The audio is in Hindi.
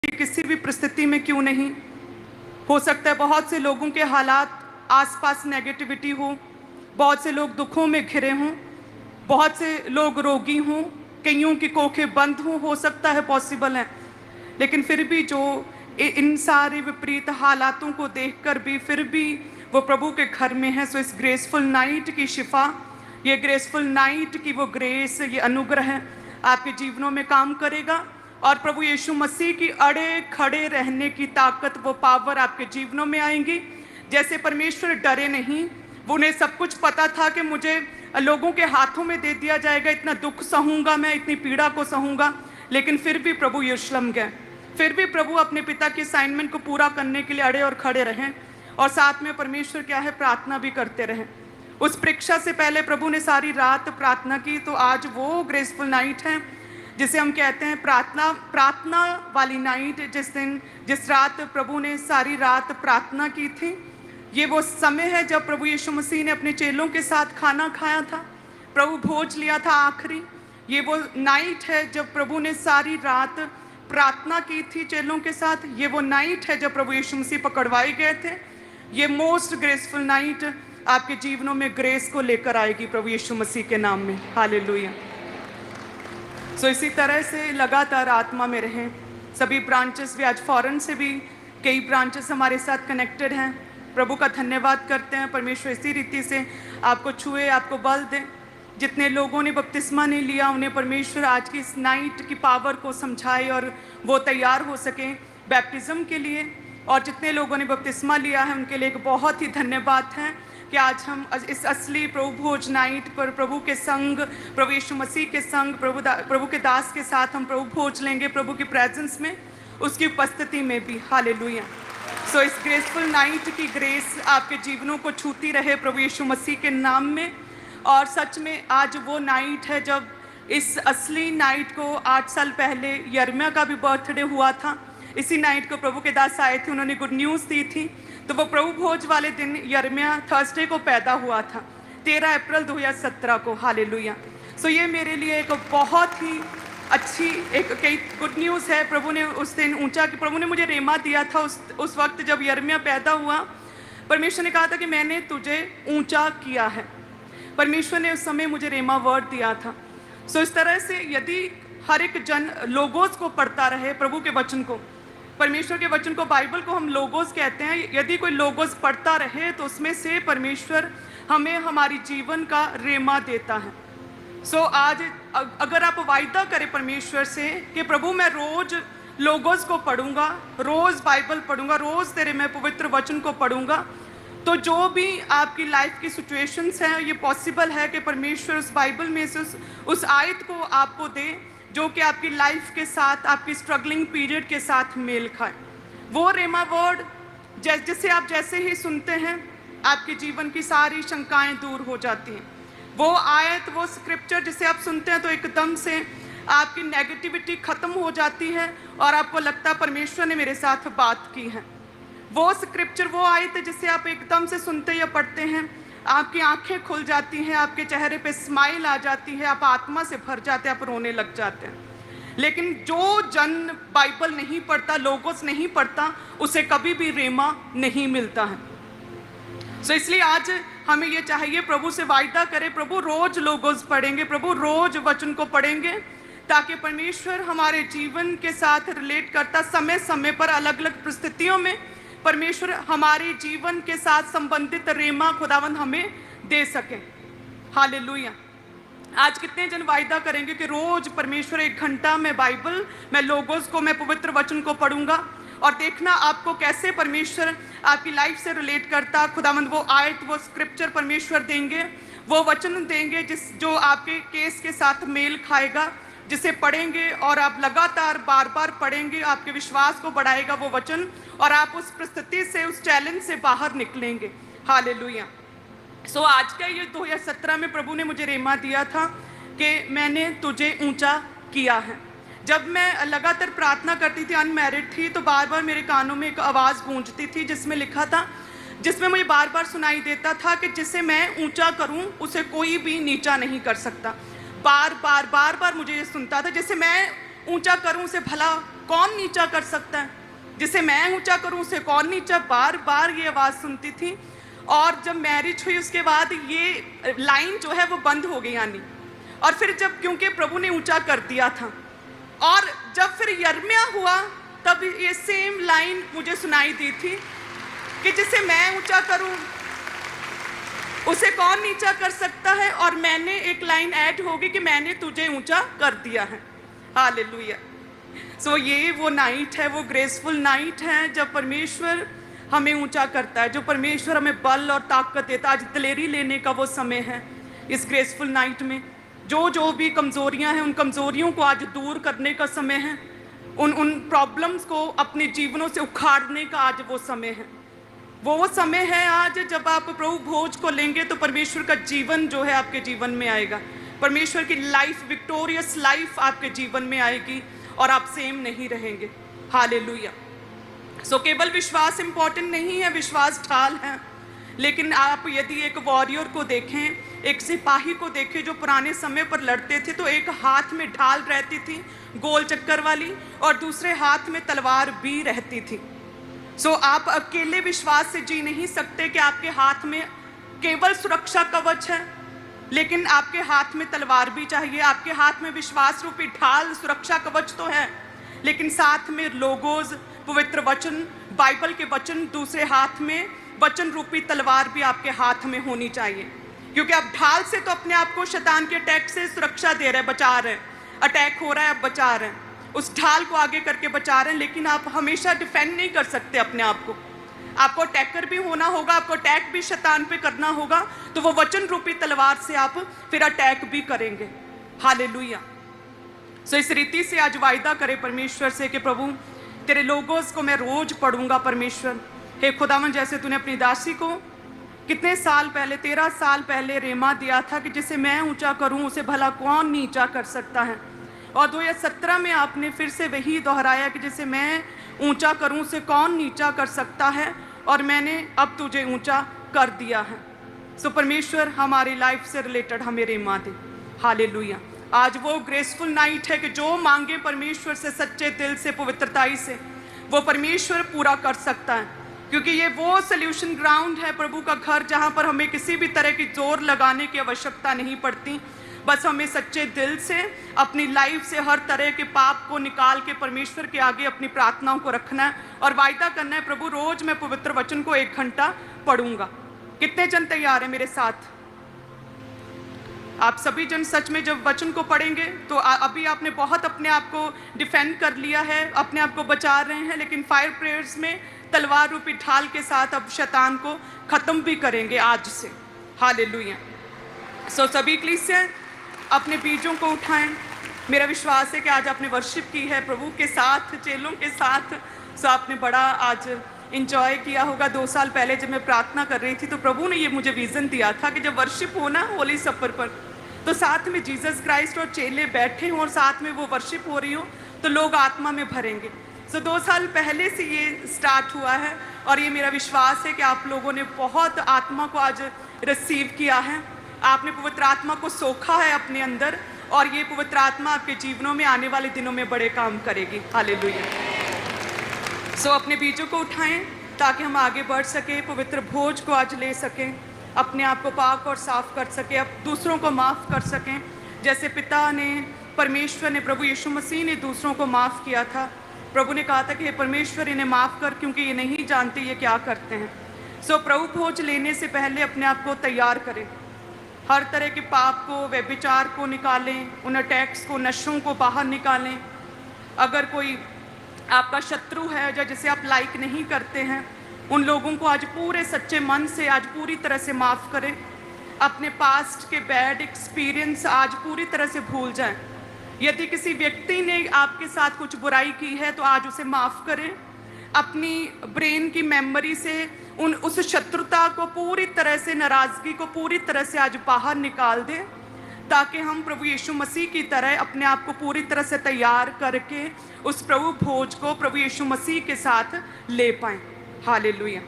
किसी भी परिस्थिति में क्यों नहीं, हो सकता है बहुत से लोगों के हालात आसपास नेगेटिविटी हो, बहुत से लोग दुखों में घिरे हों, बहुत से लोग रोगी हों, कईयों की कोखें बंद हों, हो सकता है, पॉसिबल है। लेकिन फिर भी जो इन सारे विपरीत हालातों को देखकर भी फिर भी वो प्रभु के घर में है, सो इस ग्रेसफुल नाइट की शिफा, ये ग्रेसफुल नाइट की वो ग्रेस, ये अनुग्रह आपके जीवनों में काम करेगा और प्रभु यीशु मसीह की अड़े खड़े रहने की ताकत, वो पावर आपके जीवनों में आएंगी। जैसे परमेश्वर डरे नहीं, वो उन्हें सब कुछ पता था कि मुझे लोगों के हाथों में दे दिया जाएगा, इतना दुख सहूंगा मैं, इतनी पीड़ा को सहूंगा, लेकिन फिर भी प्रभु यरूशलेम गए, फिर भी प्रभु अपने पिता के असाइनमेंट को पूरा करने के लिए अड़े और खड़े रहें और साथ में परमेश्वर क्या है, प्रार्थना भी करते रहें। उस परीक्षा से पहले प्रभु ने सारी रात प्रार्थना की, तो आज वो ग्रेसफुल नाइट है जिसे हम कहते हैं प्रार्थना वाली नाइट, जिस रात प्रभु ने सारी रात प्रार्थना की थी। ये वो समय है जब प्रभु यीशु मसीह ने अपने चेलों के साथ खाना खाया था, प्रभु भोज लिया था आखिरी। ये वो नाइट है जब प्रभु ने सारी रात प्रार्थना की थी चेलों के साथ। ये वो नाइट है जब प्रभु यीशु मसीह पकड़वाए गए थे। ये मोस्ट ग्रेसफुल नाइट आपके जीवनों में ग्रेस को लेकर आएगी प्रभु यीशु मसीह के नाम में। हालेलुया। सो इसी तरह से लगातार आत्मा में रहें। सभी ब्रांचेस भी, आज फॉरेन से भी कई ब्रांचेस हमारे साथ कनेक्टेड हैं। प्रभु का धन्यवाद करते हैं, परमेश्वर इसी रीति से आपको छुए, आपको बल दें। जितने लोगों ने बपतिस्मा नहीं लिया, उन्हें परमेश्वर आज की इस नाइट की पावर को समझाए और वो तैयार हो सकें बैप्टिज्म के लिए। और जितने लोगों ने बपतिस्मा लिया है उनके लिए एक बहुत ही धन्यवाद है कि आज हम इस असली प्रभु भोज नाइट पर प्रभु के संग, प्रभु यीशु मसीह के संग, प्रभु के दास के साथ हम प्रभु भोज लेंगे, प्रभु की प्रेजेंस में, उसकी उपस्थिति में भी। हालेलुया। सो इस ग्रेसफुल नाइट की ग्रेस आपके जीवनों को छूती रहे प्रभु यीशु मसीह के नाम में। और सच में आज वो नाइट है जब इस असली नाइट को 8 साल पहले यर्मिया का भी बर्थडे हुआ था। इसी नाइट को प्रभु के दास आए थे, उन्होंने गुड न्यूज़ दी थी। तो वो प्रभु भोज वाले दिन यर्मिया थर्सडे को पैदा हुआ था, 13 अप्रैल 2017 को। हालेलुया। सो ये मेरे लिए एक बहुत ही अच्छी एक कई गुड न्यूज़ है। प्रभु ने उस दिन ऊंचा, प्रभु ने मुझे रेमा दिया था उस वक्त जब यर्मिया पैदा हुआ। परमेश्वर ने कहा था कि मैंने तुझे ऊंचा किया है। परमेश्वर ने उस समय मुझे रेमा वर्ड दिया था। सो इस तरह से यदि हर एक जन लोगोस को पढ़ता रहे, प्रभु के वचन को, परमेश्वर के वचन को, बाइबल को हम लोगोस कहते हैं, यदि कोई लोगोस पढ़ता रहे तो उसमें से परमेश्वर हमें हमारी जीवन का रेमा देता है। सो आज अगर आप वायदा करें परमेश्वर से कि प्रभु मैं रोज लोगोस को पढ़ूंगा, रोज बाइबल पढ़ूंगा, रोज तेरे मैं पवित्र वचन को पढ़ूंगा, तो जो भी आपकी लाइफ की सिचुएशंस हैं, ये पॉसिबल है कि परमेश्वर उस बाइबल में से उस आयत को आपको दे जो कि आपकी लाइफ के साथ, आपकी स्ट्रगलिंग पीरियड के साथ मेल खाए। वो रेमा वर्ड जिसे आप जैसे ही सुनते हैं आपके जीवन की सारी शंकाएं दूर हो जाती हैं। वो आयत, वो स्क्रिप्चर जिसे आप सुनते हैं तो एकदम से आपकी नेगेटिविटी खत्म हो जाती है और आपको लगता है परमेश्वर ने मेरे साथ बात की है। वो स्क्रिप्चर, वो आयत है जिसे आप एकदम से सुनते या पढ़ते हैं, आपकी आंखें खुल जाती हैं, आपके चेहरे पे स्माइल आ जाती है, आप आत्मा से भर जाते हैं, आप रोने लग जाते हैं। लेकिन जो जन बाइबल नहीं पढ़ता, लोगोस नहीं पढ़ता, उसे कभी भी रेमा नहीं मिलता है। सो इसलिए आज हमें ये चाहिए, प्रभु से वायदा करें, प्रभु रोज लोगोस पढ़ेंगे, प्रभु रोज वचन को पढ़ेंगे, ताकि परमेश्वर हमारे जीवन के साथ रिलेट करता समय समय पर अलग अलग परिस्थितियों में परमेश्वर हमारे जीवन के साथ संबंधित रेमा खुदावंद हमें दे सके। हालेलुया। आज कितने जन वायदा करेंगे कि रोज परमेश्वर 1 घंटा मैं बाइबल, मैं लोगोस को, मैं पवित्र वचन को पढ़ूंगा, और देखना आपको कैसे परमेश्वर आपकी लाइफ से रिलेट करता। खुदावंद वो आयत, वो स्क्रिप्चर परमेश्वर देंगे, वो वचन देंगे जो आपके केस के साथ मेल खाएगा, जिसे पढ़ेंगे और आप लगातार बार बार पढ़ेंगे, आपके विश्वास को बढ़ाएगा वो वचन, और आप उस परिस्थिति से, उस चैलेंज से बाहर निकलेंगे। हालेलुया। सो आज का ये 2017 में प्रभु ने मुझे रेमा दिया था कि मैंने तुझे ऊंचा किया है। जब मैं लगातार प्रार्थना करती थी, अनमैरिड थी, तो बार बार मेरे कानों में एक आवाज़ गूंजती थी जिसमें लिखा था, जिसमें मुझे बार बार सुनाई देता था कि जिसे मैं ऊंचा करूं उसे कोई भी नीचा नहीं कर सकता। बार बार मुझे ये सुनता था, जैसे मैं ऊंचा करूं उसे भला कौन नीचा कर सकता है? जिसे मैं ऊंचा करूं उसे कौन नीचा? बार बार ये आवाज़ सुनती थी। और जब मैरिज हुई उसके बाद ये लाइन जो है वो बंद हो गई आनी। और फिर जब, क्योंकि प्रभु ने ऊंचा कर दिया था, और जब फिर यिर्मयाह हुआ तब ये सेम लाइन मुझे सुनाई दी थी कि जिसे मैं ऊंचा करूं उसे कौन नीचा कर सकता है। और मैंने एक लाइन ऐड होगी कि मैंने तुझे ऊंचा कर दिया है। हालेलुया। सो ये वो नाइट है, वो ग्रेसफुल नाइट है जब परमेश्वर हमें ऊंचा करता है, जो परमेश्वर हमें बल और ताकत देता है। आज दिलेरी लेने का वो समय है इस ग्रेसफुल नाइट में। जो भी कमज़ोरियां हैं उन कमज़ोरियों को आज दूर करने का समय है। उन प्रॉब्लम्स को अपने जीवनों से उखाड़ने का आज वो समय है। वो समय है आज जब आप प्रभु भोज को लेंगे तो परमेश्वर का जीवन जो है आपके जीवन में आएगा। परमेश्वर की लाइफ, विक्टोरियस लाइफ आपके जीवन में आएगी और आप सेम नहीं रहेंगे। हालेलुया। सो केवल विश्वास इंपॉर्टेंट नहीं है, विश्वास ढाल है। लेकिन आप यदि एक वॉरियर को देखें, एक सिपाही को देखें जो पुराने समय पर लड़ते थे, तो एक हाथ में ढाल रहती थी गोल चक्कर वाली और दूसरे हाथ में तलवार भी रहती थी। सो आप अकेले विश्वास से जी नहीं सकते कि आपके हाथ में केवल सुरक्षा कवच है, लेकिन आपके हाथ में तलवार भी चाहिए। आपके हाथ में विश्वास रूपी ढाल, सुरक्षा कवच तो है, लेकिन साथ में लोगोज, पवित्र वचन, बाइबल के वचन, दूसरे हाथ में वचन रूपी तलवार भी आपके हाथ में होनी चाहिए। क्योंकि आप ढाल से तो अपने आप को शैतान के अटैक से सुरक्षा दे रहे हैं, बचा रहे हैं। अटैक हो रहा है, आप बचा रहे हैं, उस ढाल को आगे करके बचा रहे हैं। लेकिन आप हमेशा डिफेंड नहीं कर सकते अपने आप को। आपको अटैकर भी होना होगा, आपको अटैक भी शैतान पे करना होगा, तो वो वचन रूपी तलवार से आप फिर अटैक भी करेंगे। हालेलुया। सो इस रीति से आज वायदा करें परमेश्वर से कि प्रभु तेरे लोगोस को मैं रोज पढ़ूंगा। परमेश्वर हे खुदावन, जैसे तूने अपनी दासी को कितने साल पहले, 13 साल पहले रेमा दिया था कि जिसे मैं ऊंचा करूं उसे भला कौन नीचा कर सकता है। और 2017 में आपने फिर से वही दोहराया कि जिसे मैं ऊंचा करूं उसे कौन नीचा कर सकता है, और मैंने अब तुझे ऊंचा कर दिया है। सो परमेश्वर हमारी लाइफ से रिलेटेड हमें रेमा दे। हालेलुया। आज वो ग्रेसफुल नाइट है कि जो मांगे परमेश्वर से सच्चे दिल से, पवित्रताई से, वो परमेश्वर पूरा कर सकता है। क्योंकि ये वो सोल्यूशन ग्राउंड है, प्रभु का घर, जहाँ पर हमें किसी भी तरह की जोर लगाने की आवश्यकता नहीं पड़ती। बस हमें सच्चे दिल से अपनी लाइफ से हर तरह के पाप को निकाल के परमेश्वर के आगे अपनी प्रार्थनाओं को रखना है और वायदा करना है, प्रभु रोज मैं पवित्र वचन को 1 घंटा पढ़ूंगा। कितने जन तैयार हैं मेरे साथ? आप सभी जन सच में जब वचन को पढ़ेंगे तो अभी आपने बहुत अपने आप को डिफेंड कर लिया है, अपने आप को बचा रहे हैं, लेकिन फायर प्रेयर्स में तलवार रूपी ढाल के साथ अब शैतान को ख़त्म भी करेंगे आज से। हालेलुया। सो सभी कलीसिया अपने बीजों को उठाएं। मेरा विश्वास है कि आज आपने वर्शिप की है प्रभु के साथ, चेलों के साथ। सो आपने बड़ा आज इंजॉय किया होगा। 2 साल पहले जब मैं प्रार्थना कर रही थी तो प्रभु ने ये मुझे विज़न दिया था कि जब वर्शिप हो ना होली सफर पर, तो साथ में जीसस क्राइस्ट और चेले बैठे हों और साथ में वो वर्शिप हो रही हो तो लोग आत्मा में भरेंगे। सो 2 साल पहले से ये स्टार्ट हुआ है और ये मेरा विश्वास है कि आप लोगों ने बहुत आत्मा को आज रिसीव किया है। आपने पवित्र आत्मा को सोखा है अपने अंदर और ये पवित्र आत्मा आपके जीवनों में आने वाले दिनों में बड़े काम करेगी। हालेलुया। सो अपने बीजों को उठाएं ताकि हम आगे बढ़ सकें, पवित्र भोज को आज ले सकें, अपने आप को पाक और साफ कर सकें, अब दूसरों को माफ़ कर सकें। जैसे पिता ने, परमेश्वर ने, प्रभु यीशु मसीह ने दूसरों को माफ़ किया था। प्रभु ने कहा था कि हे परमेश्वर इन्हें माफ़ कर क्योंकि ये नहीं जानते ये क्या करते हैं। सो प्रभु भोज लेने से पहले अपने आप को तैयार करें। हर तरह के पाप को, व्यभिचार को निकालें, उन अटैक्स को, नशों को बाहर निकालें। अगर कोई आपका शत्रु है या जिसे आप लाइक नहीं करते हैं, उन लोगों को आज पूरे सच्चे मन से आज पूरी तरह से माफ़ करें। अपने पास्ट के बैड एक्सपीरियंस आज पूरी तरह से भूल जाएं। यदि किसी व्यक्ति ने आपके साथ कुछ बुराई की है तो आज उसे माफ़ करें। अपनी ब्रेन की मेमोरी से उस शत्रुता को पूरी तरह से, नाराज़गी को पूरी तरह से आज बाहर निकाल दें ताकि हम प्रभु यीशु मसीह की तरह अपने आप को पूरी तरह से तैयार करके उस प्रभु भोज को प्रभु यीशु मसीह के साथ ले पाएं। हालेलुया।